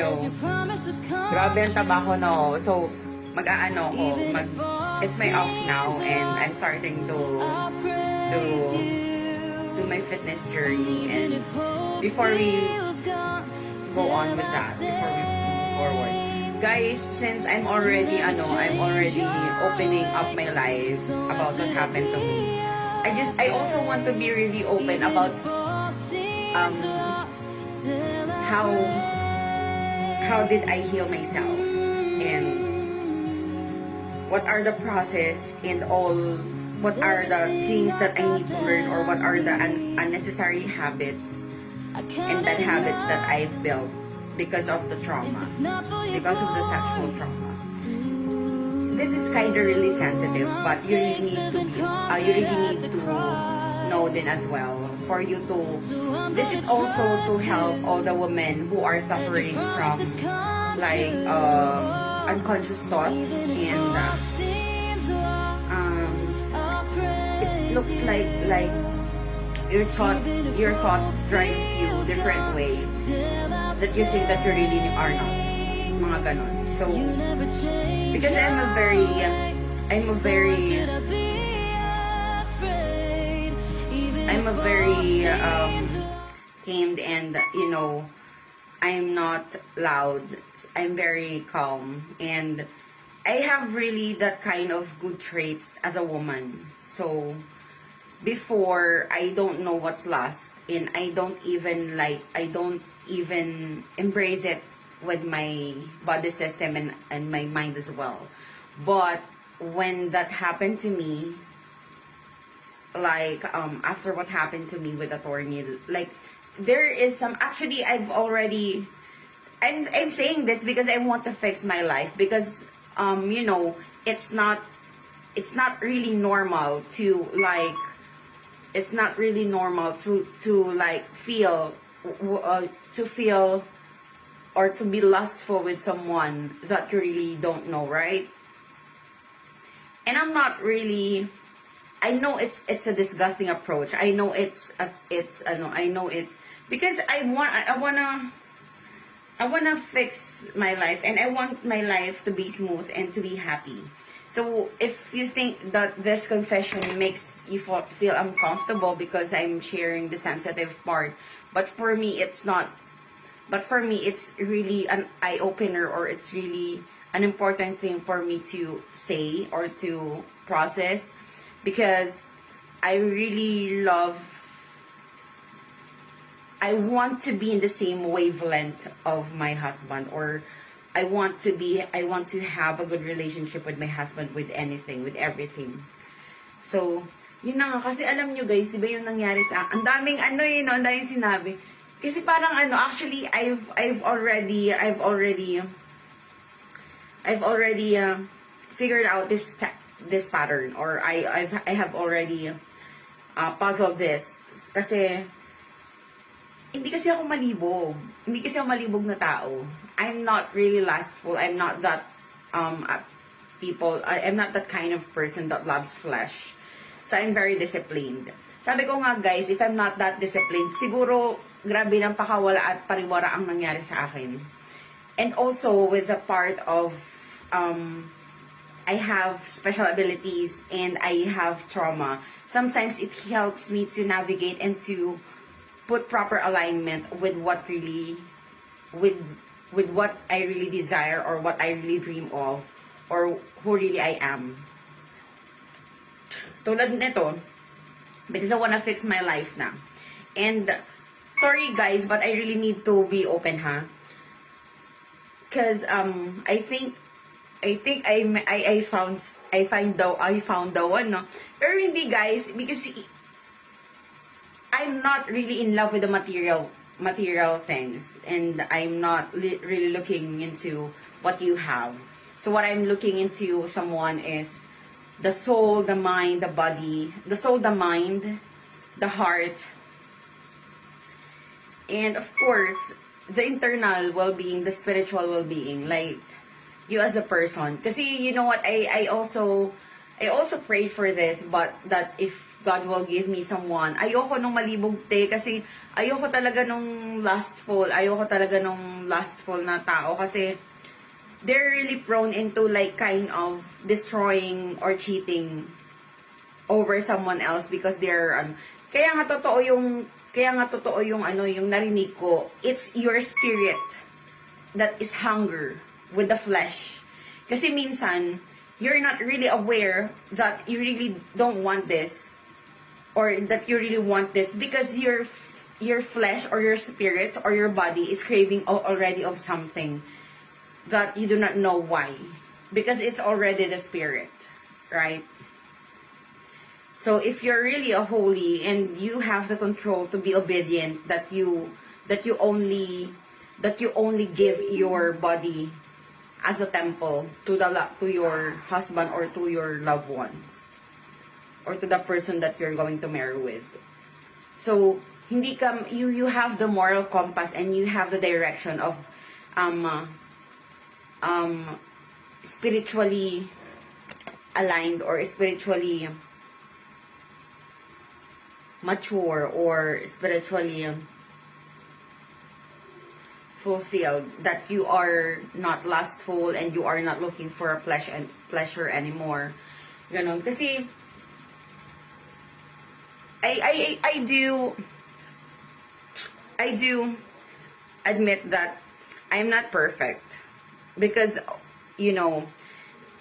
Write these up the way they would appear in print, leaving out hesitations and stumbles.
you. Grabe ang trabaho, no? So, mag-aano ko. It's my off now and I'm starting to do my fitness journey. And before we go on with that, before we move forward, guys, since I'm already opening up my life about what happened to me, I also want to be really open about how did I heal myself and what are the process and all, what are the things that I need to learn, or what are the unnecessary habits and bad habits that I've built because of the trauma, because of the sexual trauma. This is kind of really sensitive, but you really need to know then as well for you to. This is also to help all the women who are suffering from like unconscious thoughts, and it looks like your thoughts drives you different ways that you think that you really are not, mga ganon. So because I'm a very tamed, and I'm not loud. I'm very calm, and I have really that kind of good traits as a woman. So before, I don't know what's lost, and I don't even embrace it with my body system and my mind as well. But when that happened to me, like after what happened to me with attorney, like there is some, actually I'm saying this because I want to fix my life, because it's not really normal to feel or to be lustful with someone that you really don't know, right? And I'm not really, I know it's a disgusting approach. I know it's because I wanna fix my life, and I want my life to be smooth and to be happy. So if you think that this confession makes you feel uncomfortable because I'm sharing the sensitive part, but for me it's not. But for me, it's really an eye-opener, or it's really an important thing for me to say or to process, because I want to be in the same wavelength of my husband, or I want to have a good relationship with my husband, with anything, with everything. So, yun na nga, kasi alam nyo guys, di ba yung nangyari sa akin? Ang daming ang daming sinabi. Kasi parang actually I've already figured out this pattern, or I have already puzzled this, kasi hindi kasi ako malibog na tao. I'm not really lustful. I'm not that I'm not that kind of person that loves flesh. So I'm very disciplined. Sabi ko nga guys, if I'm not that disciplined, siguro grabe ng pakawala at pariwara ang nangyari sa akin. And also with the part of I have special abilities and I have trauma. Sometimes it helps me to navigate and to put proper alignment with what I really desire, or what I really dream of, or who really I am. Tulad nito, because I wanna fix my life na. And sorry guys, but I really need to be open, ha? Cause I think I found the one, no? Pero hindi guys, because I'm not really in love with the material things, and I'm not really looking into what you have. So what I'm looking into someone is the soul, the mind, the body, the soul, the mind, the heart, and of course the internal well-being, the spiritual well-being, like you as a person. Kasi you know what, I also prayed for this, but that if God will give me someone. Ayoko nung malibog, te, kasi ayoko talaga nung lustful. Ayoko talaga nung lustful na tao kasi they're really prone into like kind of destroying or cheating over someone else because they're kaya nga totoo yung yung narinig ko. It's your spirit that is hunger with the flesh. Kasi minsan you're not really aware that you really don't want this or that you really want this because your flesh or your spirit or your body is craving already of something that you do not know why, because it's already the spirit, right? So if you're really a holy and you have the control to be obedient, that you only give your body as a temple to your husband or to your loved ones or to the person that you're going to marry with. So hindi ka you have the moral compass and you have the direction of spiritually aligned or spiritually mature or spiritually fulfilled, that you are not lustful and you are not looking for a pleasure anymore. Ganon. Kasi I do admit that I'm not perfect because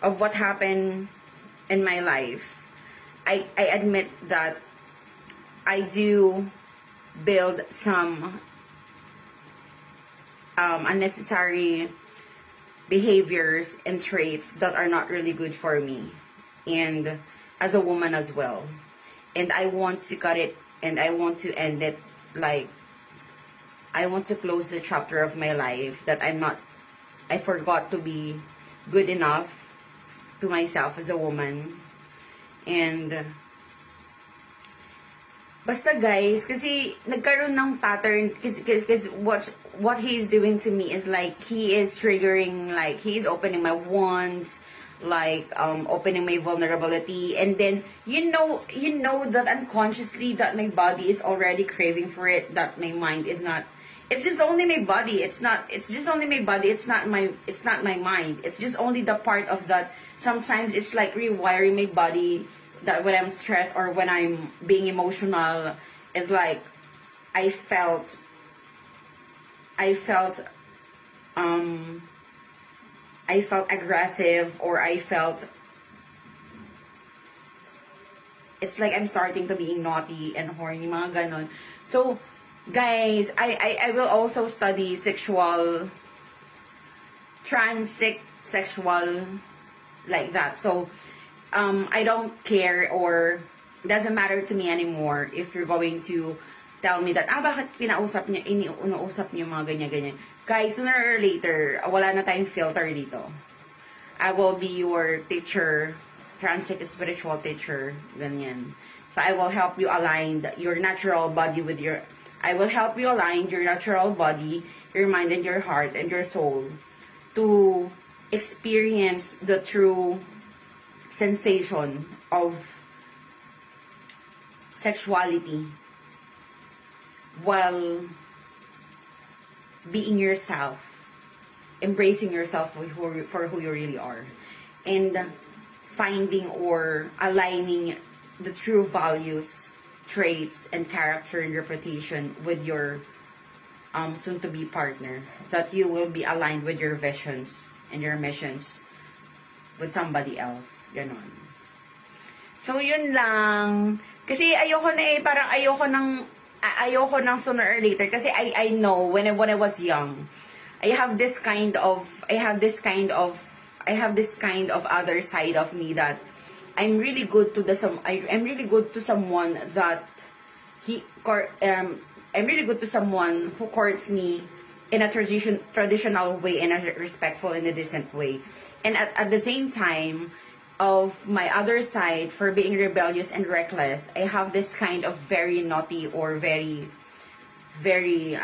of what happened in my life. I admit that I do build some unnecessary behaviors and traits that are not really good for me and as a woman as well. And I want to cut it and I want to end it, like I want to close the chapter of my life that I forgot to be good enough to myself as a woman. And basta guys, kasi nagkaroon ng pattern because what he's doing to me is like he is triggering, like he's opening my wounds, like opening my vulnerability, and then you know that unconsciously that my body is already craving for it, that my mind is not. It's just only my body. It's just only my body. It's not my mind. It's just only the part of that. Sometimes it's like rewiring my body, that when I'm stressed or when I'm being emotional, it's like I felt aggressive, or I felt it's like I'm starting to being naughty and horny, mga ganon. So guys, I will also study sexual transsexual like that. So I don't care, or it doesn't matter to me anymore if you're going to tell me that bakit inausap niyo mga ganyan-ganyan. Guys, sooner or later, wala na tayong filter dito. I will be your teacher, transic spiritual teacher, ganyan. So I will help you align your natural body with your natural body, your mind and your heart and your soul to experience the true sensation of sexuality while being yourself, embracing yourself for who you really are, and finding or aligning the true values, traits, and character and reputation with your soon-to-be partner, that you will be aligned with your visions and your missions with somebody else. Ganon. So, yun lang. Kasi ayoko na parang ayoko ng sooner or later. Kasi I know when I was young, I have this kind of other side of me that I'm really good to I'm really good to someone that I'm really good to someone who courts me in a traditional way, in a respectful and a decent way. And at the same time, of my other side, for being rebellious and reckless, I have this kind of very naughty or very, very,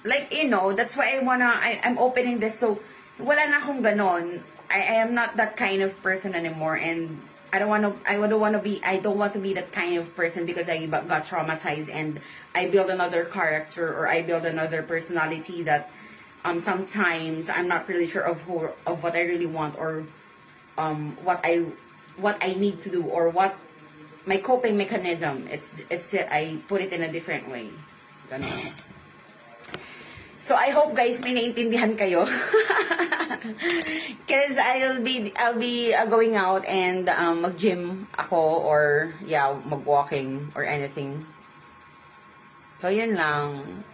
like, that's why I'm opening this. So, wala na akong ganon. I am not that kind of person anymore, and I don't want to be that kind of person because I got traumatized and I build another character or I build another personality that sometimes I'm not really sure of what I really want or what I need to do or what my coping mechanism. It's I put it in a different way. Ganon. So I hope guys may naintindihan kayo. Cause I'll be going out and mag-gym ako or yeah, mag-walking or anything. So yun lang.